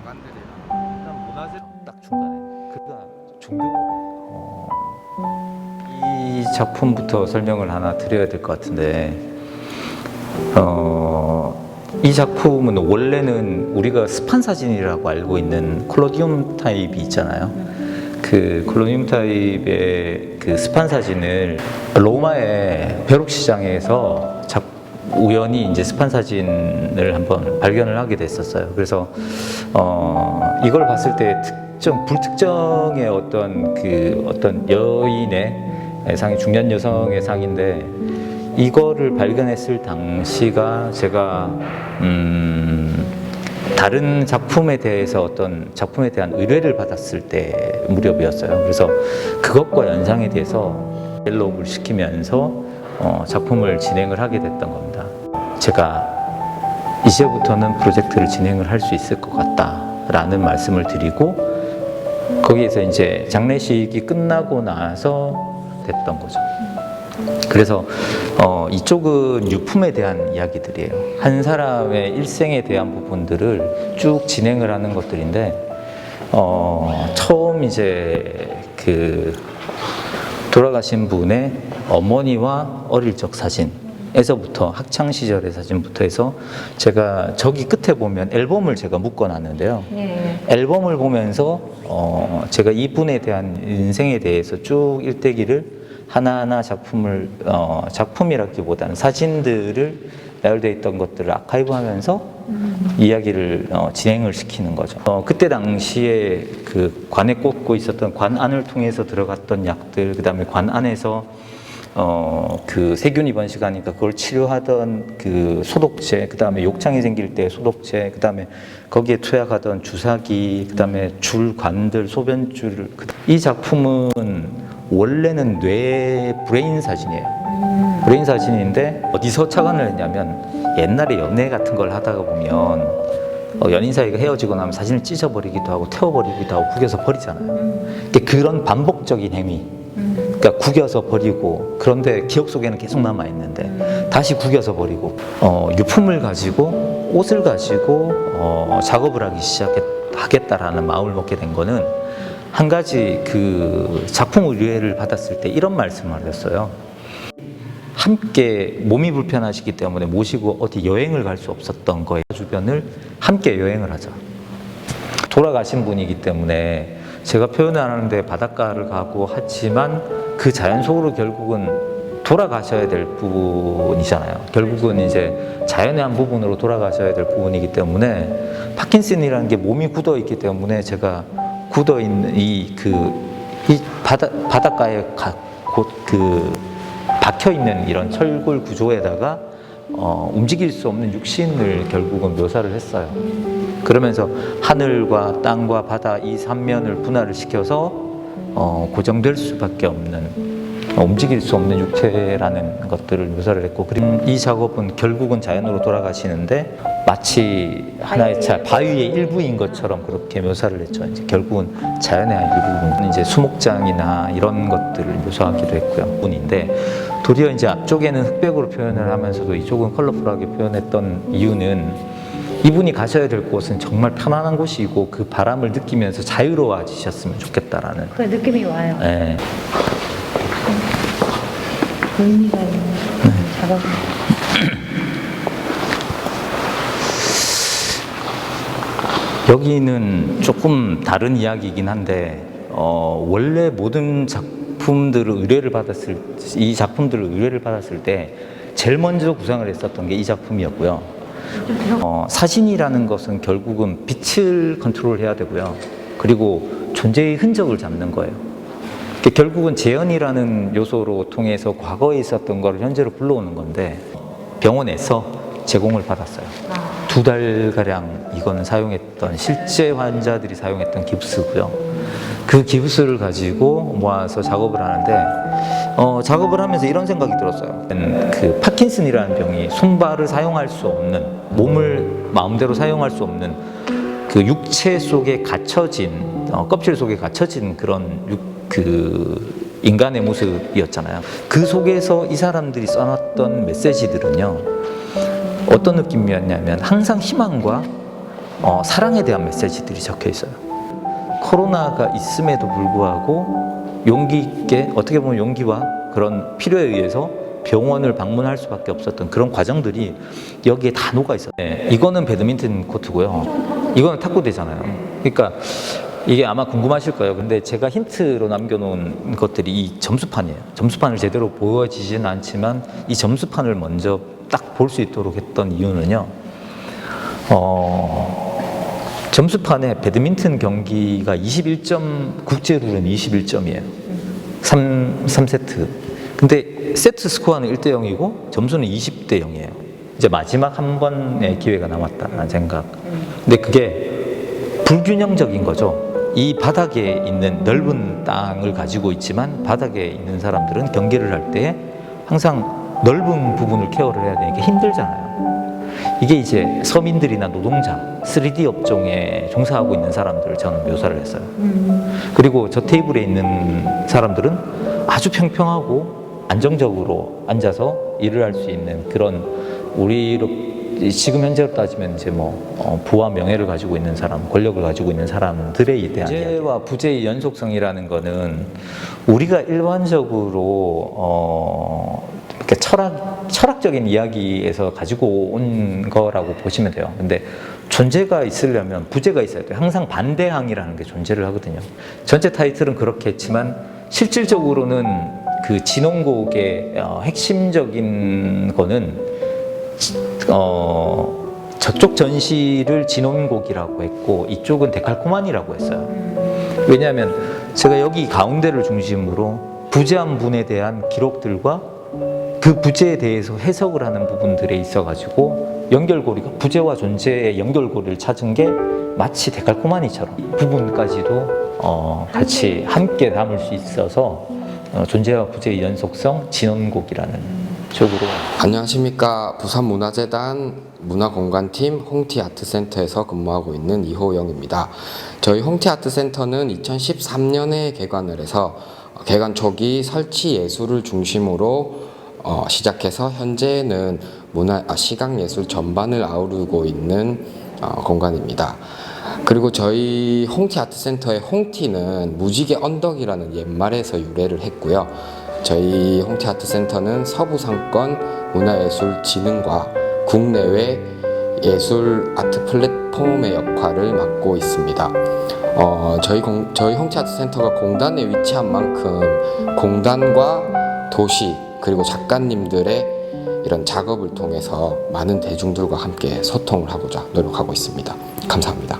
일단 문화재 딱 중간에 그가 종교 이 작품부터 설명을 하나 드려야 될 것 같은데 이 작품은 원래는 우리가 스판 사진이라고 알고 있는 콜로디움 타입이 있잖아요. 그 콜로디움 타입의 그 스판 사진을 로마의 벼룩시장에서 우연히 이제 스판 사진을 한번 발견을 하게 됐었어요. 그래서 이걸 봤을 때 불특정의 어떤 여인의 상이 중년 여성의 상인데 이거를 발견했을 당시가 제가 다른 작품에 대해서 어떤 작품에 대한 의뢰를 받았을 때 무렵이었어요. 그래서 그것과 연상에 대해서 갤럽을 시키면서 작품을 진행을 하게 됐던 겁니다. 제가 이제부터는 프로젝트를 진행을 할 수 있을 것 같다라는 말씀을 드리고 거기에서 이제 장례식이 끝나고 나서 됐던 거죠. 그래서 이쪽은 유품에 대한 이야기들이에요. 한 사람의 일생에 대한 부분들을 쭉 진행을 하는 것들인데 처음 이제 그 돌아가신 분의 어머니와 어릴 적 사진에서부터 학창 시절의 사진부터 해서 제가 저기 끝에 보면 앨범을 제가 묶어놨는데요. 앨범을 보면서 제가 이분에 대한 인생에 대해서 쭉 일대기를 하나하나 작품이라기보다는 사진들을 나열되어 있던 것들을 아카이브하면서 이야기를 진행을 시키는 거죠. 그때 당시에 그 관에 꽂고 있었던 관 안을 통해서 들어갔던 약들, 그 다음에 관 안에서 그 세균 입원식 하니까 그걸 치료하던 그 소독제, 그 다음에 욕창이 생길 때 소독제, 그 다음에 거기에 투약하던 주사기, 그 다음에 줄관들, 소변줄. 이 작품은 원래는 뇌 브레인 사진이에요. 브레인 사진인데 어디서 착안을 했냐면 옛날에 연애 같은 걸 하다가 보면 연인 사이가 헤어지고 나면 사진을 찢어버리기도 하고 태워버리기도 하고 구겨서 버리잖아요. 그런 반복적인 행위. 그러니까 구겨서 버리고 그런데 기억 속에는 계속 남아있는데 다시 구겨서 버리고 유품을 가지고 옷을 가지고 작업을 하기 시작하겠다라는 마음을 먹게 된 거는 한 가지 그 작품 의뢰를 받았을 때 이런 말씀을 하셨어요. 함께 몸이 불편하시기 때문에 모시고 어디 여행을 갈 수 없었던 거예요. 주변을 함께 여행을 하자. 돌아가신 분이기 때문에 제가 표현을 하는데 바닷가를 가고 하지만 그 자연 속으로 결국은 돌아가셔야 될 부분이잖아요. 결국은 이제 자연의 한 부분으로 돌아가셔야 될 부분이기 때문에 파킨슨이라는 게 몸이 굳어 있기 때문에 제가 굳어 있는 이 바닷가에 박혀 있는 이런 철골 구조에다가 움직일 수 없는 육신을 결국은 묘사를 했어요. 그러면서 하늘과 땅과 바다 이 삼면을 분할을 시켜서 고정될 수밖에 없는 움직일 수 없는 육체라는 것들을 묘사를 했고, 그리고 이 작업은 결국은 자연으로 돌아가시는데 마치 하나의 바위의 일부인 것처럼 그렇게 묘사를 했죠. 이제 결국은 자연의 일부분, 이제 수목장이나 이런 것들을 묘사하기도 했고요. 분인데 도리어 이제 앞쪽에는 흑백으로 표현을 하면서도 이쪽은 컬러풀하게 표현했던 이유는 이분이 가셔야 될 곳은 정말 편안한 곳이고 그 바람을 느끼면서 자유로워지셨으면 좋겠다라는 그 느낌이 와요. 네. 의미가 있는 작업입니다. 여기는 조금 다른 이야기이긴 한데 원래 모든 작품들을 의뢰를 받았을 때 제일 먼저 구상을 했었던 게 이 작품이었고요. 사진이라는 것은 결국은 빛을 컨트롤해야 되고요. 그리고 존재의 흔적을 잡는 거예요. 결국은 재현이라는 요소로 통해서 과거에 있었던 걸 현재로 불러오는 건데 병원에서 제공을 받았어요. 2달가량 이거는 사용했던 실제 환자들이 사용했던 깁스고요. 그 깁스를 가지고 모아서 작업을 하는데 작업을 하면서 이런 생각이 들었어요. 그 파킨슨이라는 병이 손발을 사용할 수 없는, 몸을 마음대로 사용할 수 없는 그 육체 속에 갇혀진 껍질 속에 갇혀진 그런 그 인간의 모습이었잖아요. 그 속에서 이 사람들이 써놨던 메시지들은요 어떤 느낌이었냐면 항상 희망과 사랑에 대한 메시지들이 적혀 있어요. 코로나가 있음에도 불구하고 용기 있게, 어떻게 보면 용기와 그런 필요에 의해서 병원을 방문할 수밖에 없었던 그런 과정들이 여기에 다 녹아 있어요. 네, 이거는 배드민턴 코트고요. 이거는 탁구대잖아요. 그러니까 이게 아마 궁금하실 거예요. 근데 제가 힌트로 남겨놓은 것들이 이 점수판이에요. 점수판을 제대로 보여지지는 않지만 이 점수판을 먼저 딱 볼 수 있도록 했던 이유는요. 점수판에 배드민턴 경기가 21점, 국제 룰은 21점이에요. 3세트. 근데 세트 스코어는 1대 0이고 점수는 20대 0이에요. 이제 마지막 한 번의 기회가 남았다는 생각. 근데 그게 불균형적인 거죠. 이 바닥에 있는 넓은 땅을 가지고 있지만 바닥에 있는 사람들은 경기를 할 때 항상 넓은 부분을 케어를 해야 되니까 힘들잖아요. 이게 이제 서민들이나 노동자, 3D 업종에 종사하고 있는 사람들을 저는 묘사를 했어요. 그리고 저 테이블에 있는 사람들은 아주 평평하고 안정적으로 앉아서 일을 할 수 있는 그런, 우리로 지금 현재로 따지면 이제 부와 명예를 가지고 있는 사람, 권력을 가지고 있는 사람들에 대한 부재와 부재의 연속성이라는 거는 우리가 일반적으로 이렇게 철학적인 이야기에서 가지고 온 거라고 보시면 돼요. 근데 존재가 있으려면 부재가 있어야 돼요. 항상 반대항이라는 게 존재를 하거든요. 전체 타이틀은 그렇게 했지만 실질적으로는 그 진홍곡의 핵심적인 거는 저쪽 전시를 진홍곡이라고 했고 이쪽은 데칼코마니라고 했어요. 왜냐하면 제가 여기 가운데를 중심으로 부재한 분에 대한 기록들과 그 부재에 대해서 해석을 하는 부분들에 있어가지고 연결고리가, 부재와 존재의 연결고리를 찾은 게 마치 데칼코마니처럼 이 부분까지도 같이 함께 담을 수 있어서 존재와 부재의 연속성 진원곡이라는 쪽으로. 안녕하십니까. 부산문화재단 문화공간팀 홍티아트센터에서 근무하고 있는 이호영입니다. 저희 홍티아트센터는 2013년에 개관을 해서 개관 초기 설치 예술을 중심으로 시작해서 현재는 시각예술 전반을 아우르고 있는 공간입니다. 그리고 저희 홍티아트센터의 홍티는 무지개 언덕이라는 옛말에서 유래를 했고요. 저희 홍티아트센터는 서부상권 문화예술진흥과 국내외 예술 아트 플랫폼의 역할을 맡고 있습니다. 저희 홍티아트센터가 공단에 위치한 만큼 공단과 도시 그리고 작가님들의 이런 작업을 통해서 많은 대중들과 함께 소통을 하고자 노력하고 있습니다. 감사합니다.